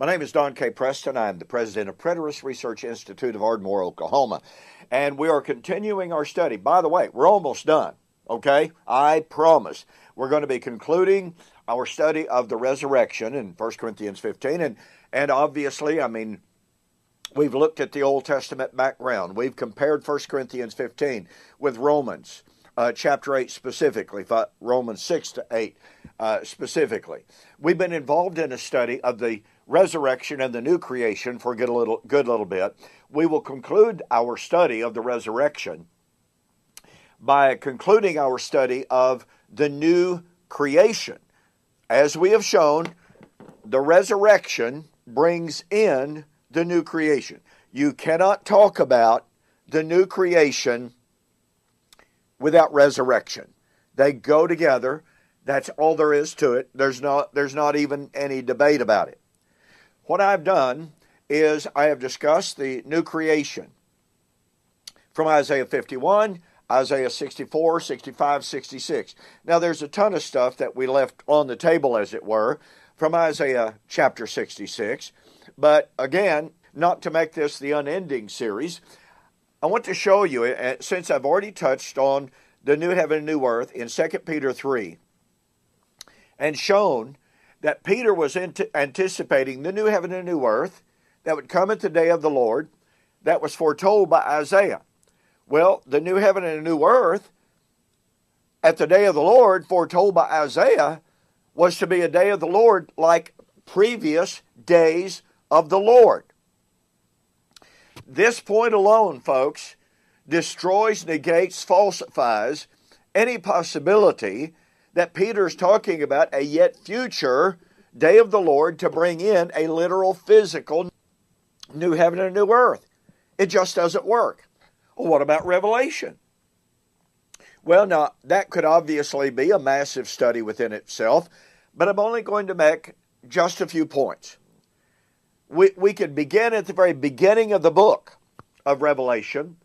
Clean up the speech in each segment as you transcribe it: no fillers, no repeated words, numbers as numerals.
My name is Don K. Preston. I'm the president of Preterist Research Institute of Ardmore, Oklahoma. And we are continuing our study. By the way, we're almost done, okay? I promise. We're going to be concluding our study of the resurrection in 1 Corinthians 15. And obviously, we've looked at the Old Testament background. We've compared 1 Corinthians 15 with Romans chapter 8 specifically, Romans 6 to 8 specifically. We've been involved in a study of the resurrection and the new creation for a good little bit. We will conclude our study of the resurrection by concluding our study of the new creation. As we have shown, the resurrection brings in the new creation. You cannot talk about the new creation without resurrection. They go together. That's all there is to it. There's not even any debate about it. What I've done is I have discussed the new creation from Isaiah 51, Isaiah 64, 65, 66. Now there's a ton of stuff that we left on the table, as it were, from Isaiah chapter 66. But again, not to make this the unending series, I want to show you, since I've already touched on the new heaven and new earth in 2 Peter 3, and shown that Peter was anticipating the new heaven and new earth that would come at the day of the Lord that was foretold by Isaiah. Well, the new heaven and new earth at the day of the Lord foretold by Isaiah was to be a day of the Lord like previous days of the Lord. This point alone, folks, destroys, negates, falsifies any possibility that Peter's talking about a yet future day of the Lord to bring in a literal physical new heaven and new earth. It just doesn't work. Well, what about Revelation? Well, now, that could obviously be a massive study within itself, but I'm only going to make just a few points. We could begin at the very beginning of the book of Revelation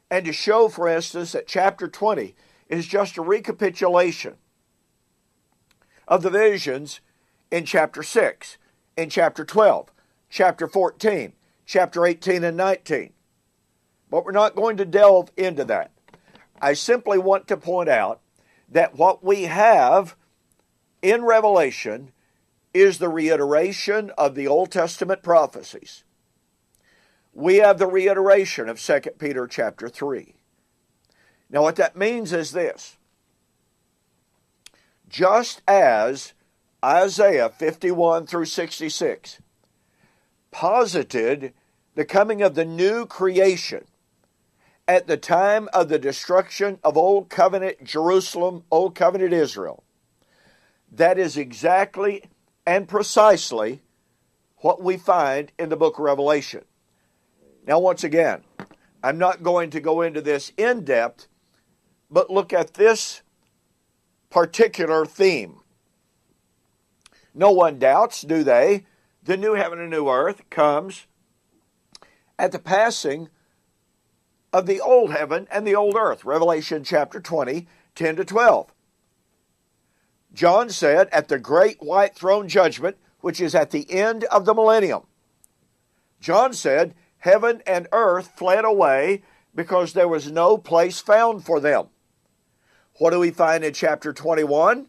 and to show, for instance, that chapter 20 is just a recapitulation of the visions in chapter 6, in chapter 12, chapter 14, chapter 18 and 19. But we're not going to delve into that. I simply want to point out that what we have in Revelation is the reiteration of the Old Testament prophecies. We have the reiteration of 2 Peter chapter 3. Now what that means is this. Just as Isaiah 51 through 66 posited the coming of the new creation at the time of the destruction of Old Covenant Jerusalem, Old Covenant Israel, that is exactly and precisely what we find in the book of Revelation. Now, once again, I'm not going to go into this in depth, but look at this particular theme. No one doubts, do they, the new heaven and new earth comes at the passing of the old heaven and the old earth. Revelation chapter 20, 10 to 12. John said, at the great white throne judgment, which is at the end of the millennium, John said, heaven and earth fled away because there was no place found for them. What do we find in chapter 21?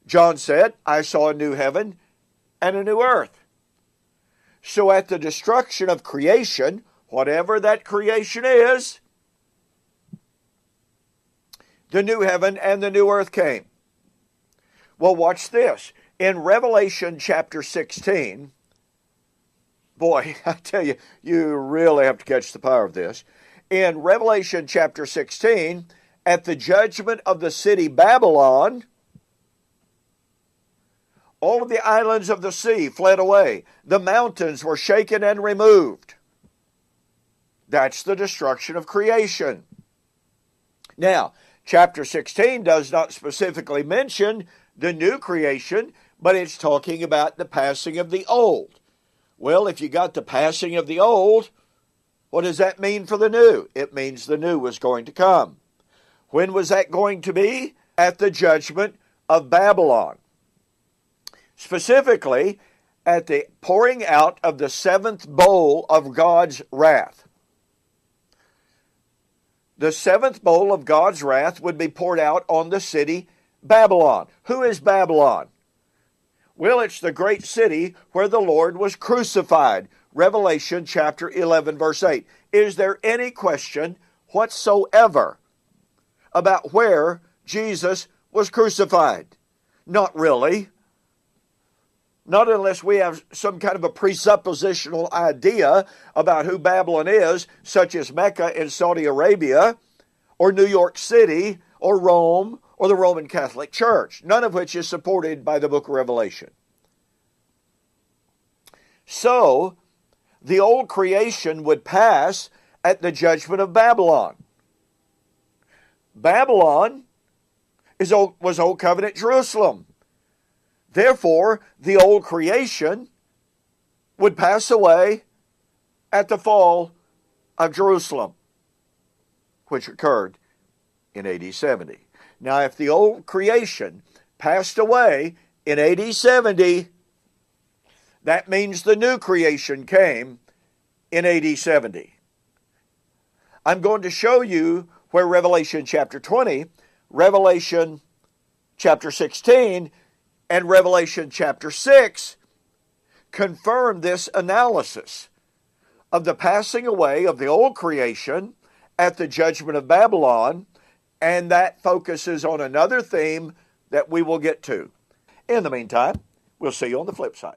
John said, I saw a new heaven and a new earth. So at the destruction of creation, whatever that creation is, the new heaven and the new earth came. Well, watch this. In Revelation chapter 16, boy, I tell you, you really have to catch the power of this. In Revelation chapter 16, at the judgment of the city Babylon, all of the islands of the sea fled away. The mountains were shaken and removed. That's the destruction of creation. Now, chapter 16 does not specifically mention the new creation, but it's talking about the passing of the old. Well, if you got the passing of the old, what does that mean for the new? It means the new was going to come. When was that going to be? At the judgment of Babylon. Specifically, at the pouring out of the seventh bowl of God's wrath. The seventh bowl of God's wrath would be poured out on the city Babylon. Who is Babylon? Well, it's the great city where the Lord was crucified. Revelation chapter 11, verse 8. Is there any question whatsoever about where Jesus was crucified? Not really. Not unless we have some kind of a presuppositional idea about who Babylon is, such as Mecca in Saudi Arabia, or New York City, or Rome, or the Roman Catholic Church, none of which is supported by the book of Revelation. So, the old creation would pass at the judgment of Babylon. Babylon was Old Covenant Jerusalem. Therefore, the old creation would pass away at the fall of Jerusalem, which occurred in AD 70. Now, if the old creation passed away in AD 70, that means the new creation came in AD 70. I'm going to show you where Revelation chapter 20, Revelation chapter 16, and Revelation chapter 6 confirm this analysis of the passing away of the old creation at the judgment of Babylon, and that focuses on another theme that we will get to. In the meantime, we'll see you on the flip side.